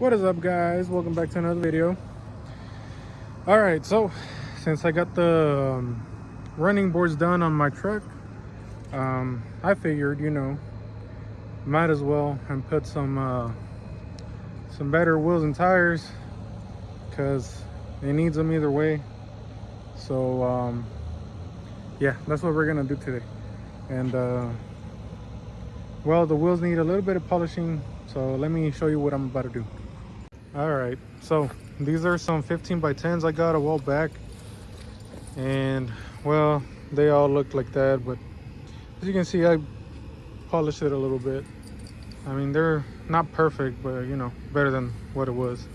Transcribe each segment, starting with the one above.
What is up, guys? Welcome back to another video. All right, so since I got the running boards done on my truck, I figured, might as well and put some better wheels and tires because it needs them either way. So yeah, that's what we're gonna do today. And well, the wheels need a little bit of polishing, so let me show you what I'm about to do. All right, so these are some 15 by 10s I got a while back, and well, they all look like that, but as you can see, I polished it a little bit. I mean, they're not perfect, but better than what it was.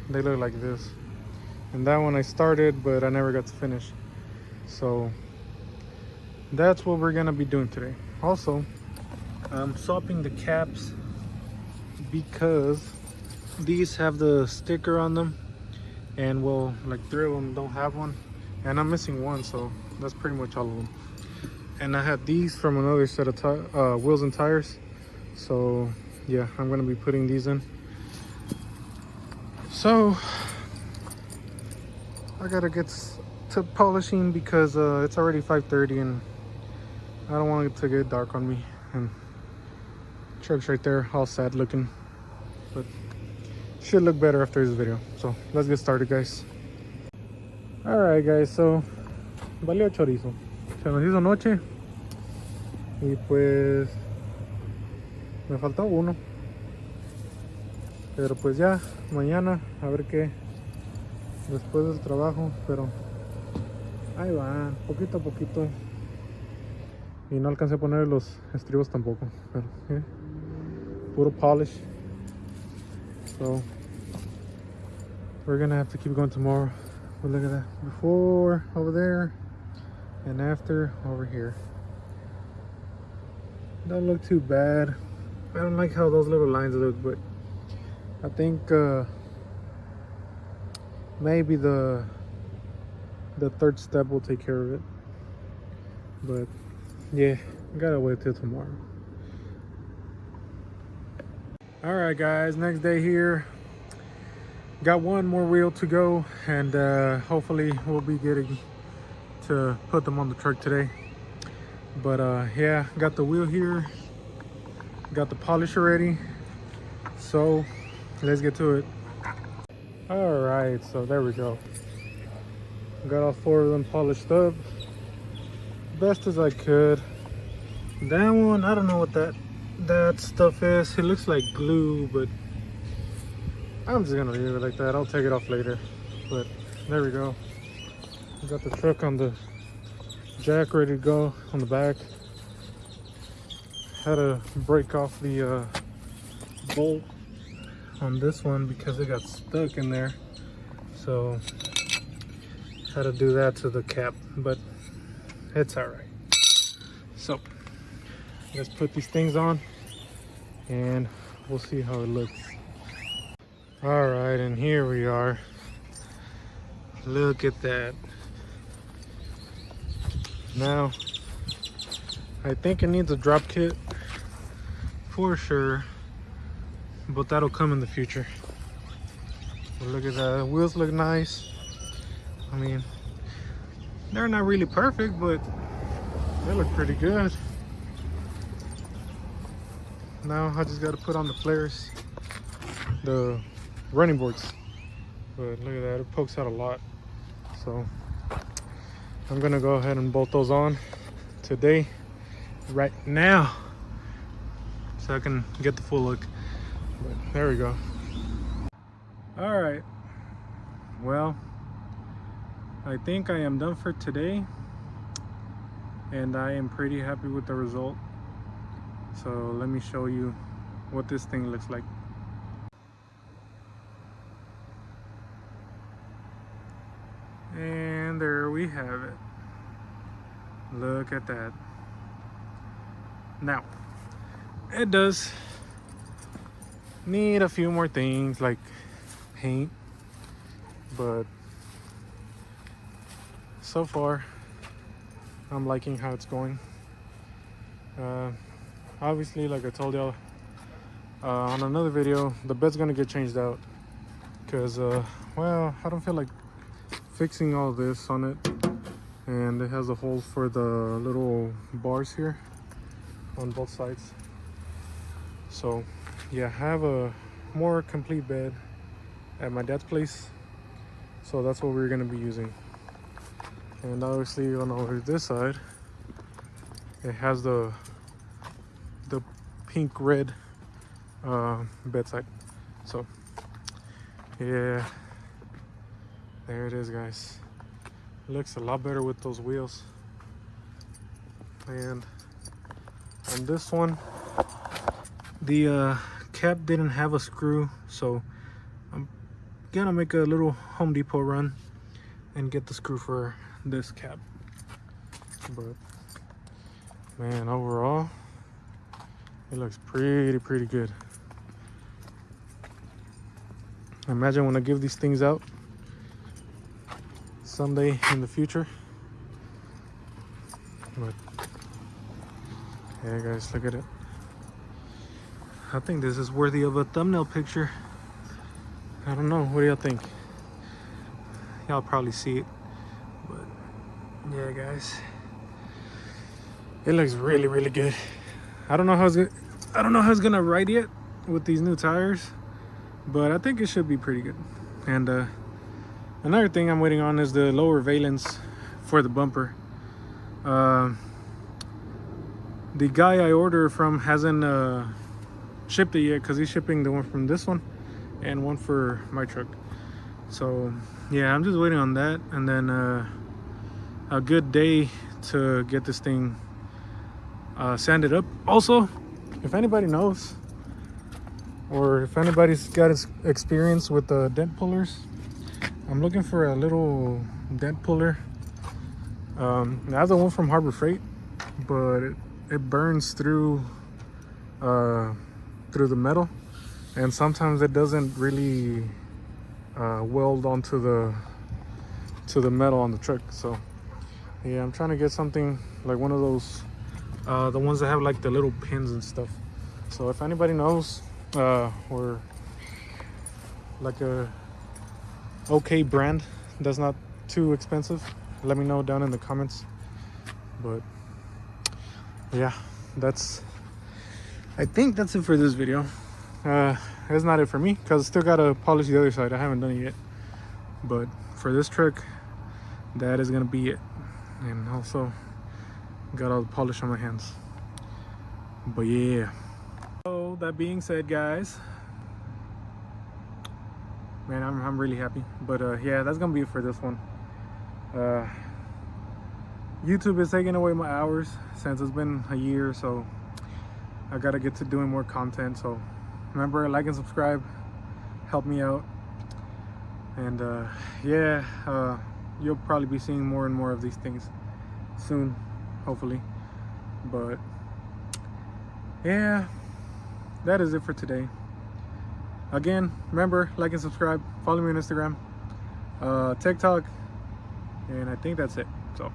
They look like this. And that one I started, but I never got to finish. So that's what we're gonna be doing today. Also, I'm swapping the caps because these have the sticker on them, and well, like 3 of them don't have one, and I'm missing one, so that's pretty much all of them. And I had these from another set of wheels and tires, so yeah, I'm gonna be putting these in. So I gotta get to polishing because it's already 5:30 and I don't want it to get dark on me. And truck's right there, all sad looking, but should look better after this video. So let's get started, guys. All right, guys, so valió chorizo, se nos hizo noche y pues me faltó uno, pero pues ya mañana a ver qué después del trabajo, pero ahí va, poquito a poquito. Y no alcancé a poner los estribos tampoco, pero puro polish. So we're gonna have to keep going tomorrow. But look at that, before over there and after over here. Don't look too bad. I don't like how those little lines look, but I think maybe the third step will take care of it. But yeah, gotta wait till tomorrow. All right, guys, next day here. Got one more wheel to go, and hopefully we'll be getting to put them on the truck today. But yeah, got the wheel here, got the polisher ready, so let's get to it. All right, so there we go. Got all 4 of them polished up best as I could. That one, I don't know what that stuff is. It looks like glue, but I'm just gonna leave it like that. I'll take it off later. But there we go. Got the truck on the jack ready to go on the back. Had to break off the bolt on this one because it got stuck in there. So had to do that to the cap, but it's all right. So let's put these things on and we'll see how it looks. All right, and here we are. Look at that. Now I think it needs a drop kit for sure, but that'll come in the future. But look at that, the wheels look nice. I mean, they're not really perfect, but they look pretty good. Now I just got to put on the flares, the running boards. But look at that, it pokes out a lot. So I'm gonna go ahead and bolt those on today, right now, so I can get the full look. But there we go. All right, well, I think I am done for today, and I am pretty happy with the result. So let me show you what this thing looks like. And there we have it. Look at that. Now, it does need a few more things like paint, but so far I'm liking how it's going. Obviously, like I told y'all, on another video, the bed's gonna get changed out because well, I don't feel like fixing all this on it. And it has a hole for the little bars here on both sides. So yeah, I have a more complete bed at my dad's place, so that's what we're gonna be using. And obviously on over this side, it has the pink red bedside. So yeah, there it is, guys. It looks a lot better with those wheels. And on this one, the cap didn't have a screw, so I'm gonna make a little Home Depot run and get the screw for this cap. But man, overall it looks pretty good. Imagine when I give these things out someday in the future. But yeah, guys, look at it. I think this is worthy of a thumbnail picture. I don't know, what do y'all think? Y'all probably see it, but yeah, guys, it looks really good. I don't know how it's gonna ride yet with these new tires, but I think it should be pretty good. And another thing I'm waiting on is the lower valence for the bumper. The guy I ordered from hasn't shipped it yet because he's shipping the one from this one and one for my truck. So yeah, I'm just waiting on that, and then a good day to get this thing sanded up. Also, if anybody knows, or if anybody's got experience with the dent pullers, I'm looking for a little dent puller. I have the one from Harbor Freight, but it burns through the metal, and sometimes it doesn't really weld onto the metal on the truck. So yeah, I'm trying to get something like one of those, the ones that have like the little pins and stuff. So if anybody knows, or like a okay brand that's not too expensive, let me know down in the comments. But yeah, I think that's it for this video. That's not it for me because I still gotta polish the other side. I haven't done it yet, but for this truck, that is gonna be it. And also got all the polish on my hands. But yeah, so that being said, guys, man, I'm really happy. But yeah, that's gonna be it for this one. YouTube is taking away my hours since it's been a year, so I gotta get to doing more content. So remember, like and subscribe, help me out. And yeah, you'll probably be seeing more and more of these things soon, hopefully. But yeah, that is it for today. Again, remember, like and subscribe, follow me on Instagram, TikTok, and I think that's it. So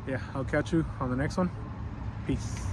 yeah, I'll catch you on the next one. Peace.